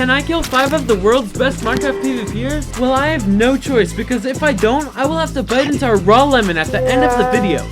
Can I kill 5 of the world's best Minecraft PvPers? Well, I have no choice, because if I don't, I will have to bite into a raw lemon at the end of the video.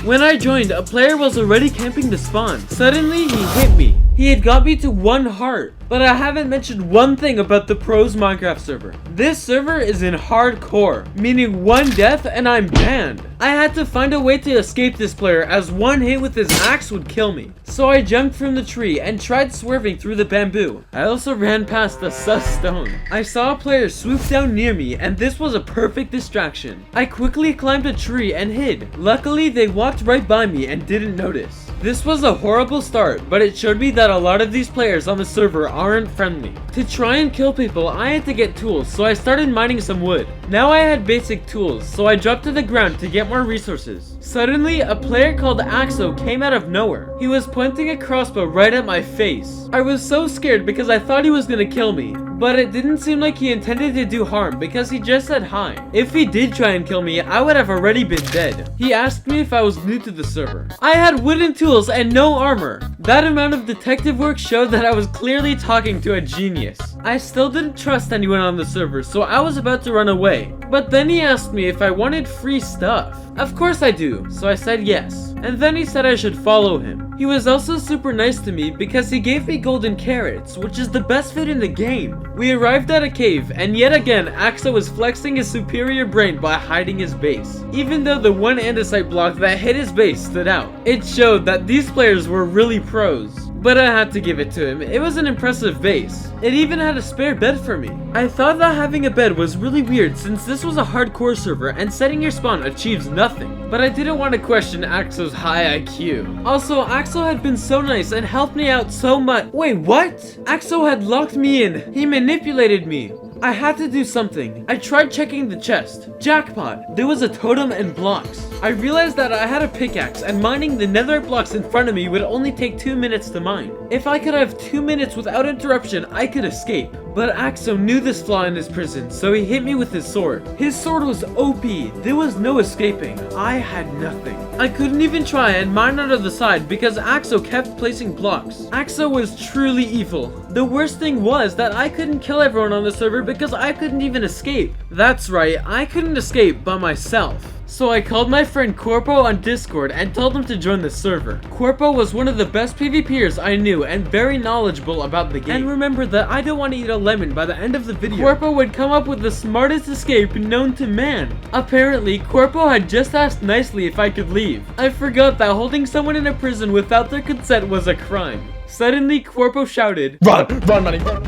When I joined, a player was already camping the spawn. Suddenly, he hit me. He had got me to 1 heart. But I haven't mentioned one thing about the pros Minecraft server. This server is in hardcore, meaning 1 death and I'm banned. I had to find a way to escape this player, as 1 hit with his axe would kill me. So I jumped from the tree and tried swerving through the bamboo. I also ran past the sus stone. I saw a player swoop down near me, and this was a perfect distraction. I quickly climbed a tree and hid. Luckily, they walked right by me and didn't notice. This was a horrible start, but it showed me that a lot of these players on the server aren't friendly. To try and kill people, I had to get tools, so I started mining some wood. Now I had basic tools, so I dropped to the ground to get more resources. Suddenly, a player called Axo came out of nowhere. He was pointing a crossbow right at my face. I was so scared because I thought he was gonna kill me. But it didn't seem like he intended to do harm because he just said hi. If he did try and kill me, I would have already been dead. He asked me if I was new to the server. I had wooden tools and no armor. That amount of detective work showed that I was clearly talking to a genius. I still didn't trust anyone on the server, so I was about to run away. But then he asked me if I wanted free stuff. Of course I do, so I said yes. And then he said I should follow him. He was also super nice to me because he gave me golden carrots, which is the best food in the game. We arrived at a cave, and yet again, Axo was flexing his superior brain by hiding his base. Even though the 1 andesite block that hit his base stood out, it showed that these players were really pros. But I had to give it to him. It was an impressive base. It even had a spare bed for me. I thought that having a bed was really weird since this was a hardcore server and setting your spawn achieves nothing. But I didn't want to question Axo's high IQ. Also, Axo had been so nice and helped me out so much. Wait, what? Axo had locked me in. He manipulated me. I had to do something. I tried checking the chest. Jackpot. There was a totem and blocks. I realized that I had a pickaxe and mining the netherite blocks in front of me would only take 2 minutes to mine. If I could have 2 minutes without interruption, I could escape. But Axo knew this flaw in his prison, so he hit me with his sword. His sword was OP. There was no escaping. I had nothing. I couldn't even try and mine out of the side because Axo kept placing blocks. Axo was truly evil. The worst thing was that I couldn't kill everyone on the server because I couldn't even escape. That's right, I couldn't escape by myself. So I called my friend Corpo on Discord and told him to join the server. Corpo was one of the best PvPers I knew and very knowledgeable about the game. And remember that I don't want to eat a lemon by the end of the video. Corpo would come up with the smartest escape known to man. Apparently, Corpo had just asked nicely if I could leave. I forgot that holding someone in a prison without their consent was a crime. Suddenly, Corpo shouted, "Run! Run, Manny! Run!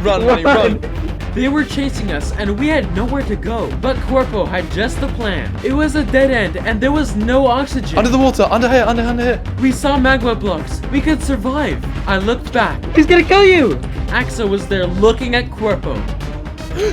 Run, Manny, run!" They were chasing us and we had nowhere to go. But Corpo had just the plan. It was a dead end and there was no oxygen. Under the water, under here, under here. We saw magma blocks. We could survive. I looked back. He's gonna kill you! Axo was there looking at Corpo.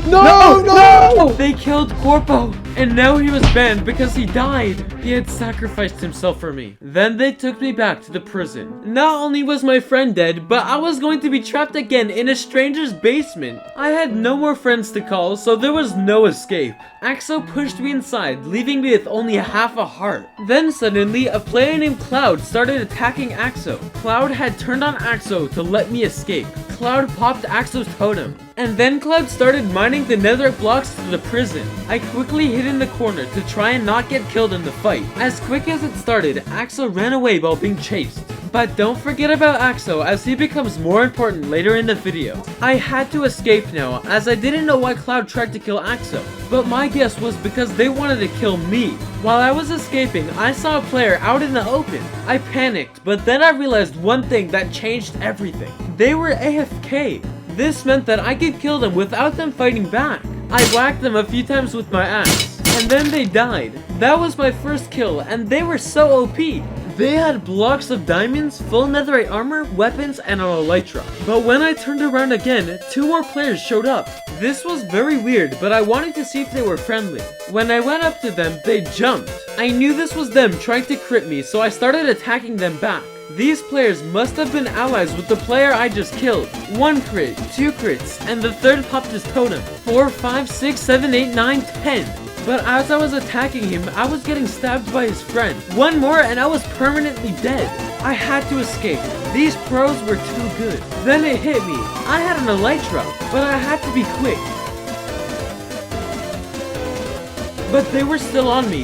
No! They killed Corpo, and now he was banned because he died. He had sacrificed himself for me. Then they took me back to the prison. Not only was my friend dead, but I was going to be trapped again in a stranger's basement. I had no more friends to call, so there was no escape. Axo pushed me inside, leaving me with only half a heart. Then suddenly, a player named Cloud started attacking Axo. Cloud had turned on Axo to let me escape. Cloud popped Axo's totem. And then Cloud started mining the netherite blocks to the prison. I quickly hid in the corner to try and not get killed in the fight. As quick as it started, Axo ran away while being chased. But don't forget about Axo as he becomes more important later in the video. I had to escape now as I didn't know why Cloud tried to kill Axo. But my guess was because they wanted to kill me. While I was escaping, I saw a player out in the open. I panicked, but then I realized one thing that changed everything. They were AFK. This meant that I could kill them without them fighting back. I whacked them a few times with my axe, and then they died. That was my first kill, and they were so OP. They had blocks of diamonds, full netherite armor, weapons, and an elytra. But when I turned around again, 2 more players showed up. This was very weird, but I wanted to see if they were friendly. When I went up to them, they jumped. I knew this was them trying to crit me, so I started attacking them back. These players must have been allies with the player I just killed. 1 crit, 2 crits, and the third popped his totem. 4, 5, 6, 7, 8, 9, 10. But as I was attacking him, I was getting stabbed by his friend. 1 more and I was permanently dead. I had to escape. These pros were too good. Then it hit me. I had an elytra, but I had to be quick. But they were still on me.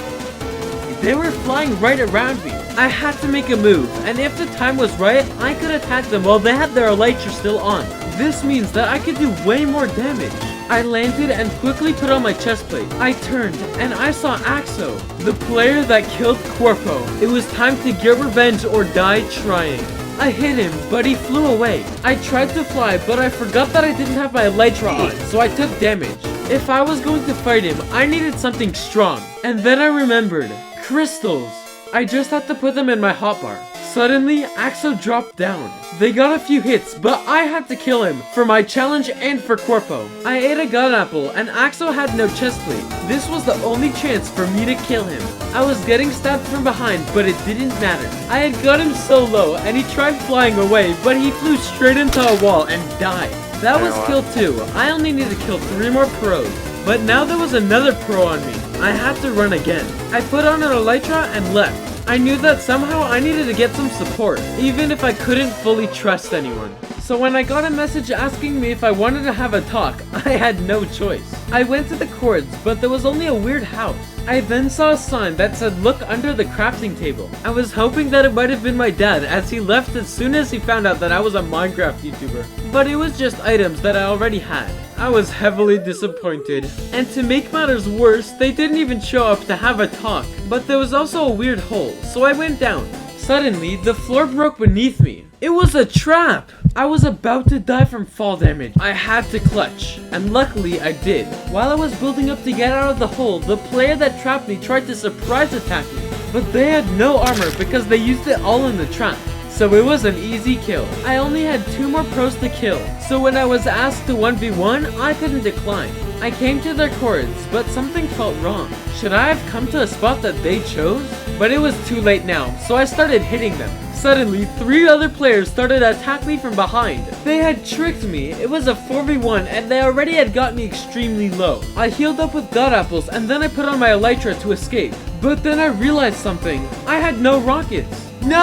They were flying right around me. I had to make a move, and if the time was right, I could attack them while they had their elytra still on. This means that I could do way more damage. I landed and quickly put on my chest plate. I turned and I saw Axo, the player that killed Corpo. It was time to get revenge or die trying. I hit him, but he flew away. I tried to fly, but I forgot that I didn't have my elytra on, so I took damage. If I was going to fight him, I needed something strong. And then I remembered, crystals. I just had to put them in my hotbar. Suddenly, Axo dropped down. They got a few hits, but I had to kill him for my challenge and for Corpo. I ate a gun apple, and Axo had no chest plate. This was the only chance for me to kill him. I was getting stabbed from behind, but it didn't matter. I had got him so low, and he tried flying away, but he flew straight into a wall and died. That was kill 2. I only need to kill 3 more pros. But now there was another pro on me. I had to run again. I put on an elytra and left. I knew that somehow I needed to get some support, even if I couldn't fully trust anyone. So when I got a message asking me if I wanted to have a talk, I had no choice. I went to the cords, but there was only a weird house. I then saw a sign that said look under the crafting table. I was hoping that it might have been my dad, as he left as soon as he found out that I was a Minecraft YouTuber. But it was just items that I already had. I was heavily disappointed. And to make matters worse, they didn't even show up to have a talk. But there was also a weird hole, so I went down. Suddenly, the floor broke beneath me. It was a trap! I was about to die from fall damage. I had to clutch, and luckily I did. While I was building up to get out of the hole, the player that trapped me tried to surprise attack me. But they had no armor because they used it all in the trap. So it was an easy kill. I only had 2 more pros to kill, so when I was asked to 1v1, I couldn't decline. I came to their cords, but something felt wrong. Should I have come to a spot that they chose? But it was too late now, so I started hitting them. Suddenly, 3 other players started to attack me from behind. They had tricked me. It was a 4v1 and they already had got me extremely low. I healed up with god apples and then I put on my elytra to escape. But then I realized something. I had no rockets. No!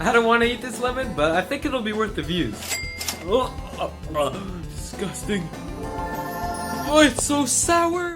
I don't want to eat this lemon, but I think it'll be worth the views. Disgusting. Oh, it's so sour.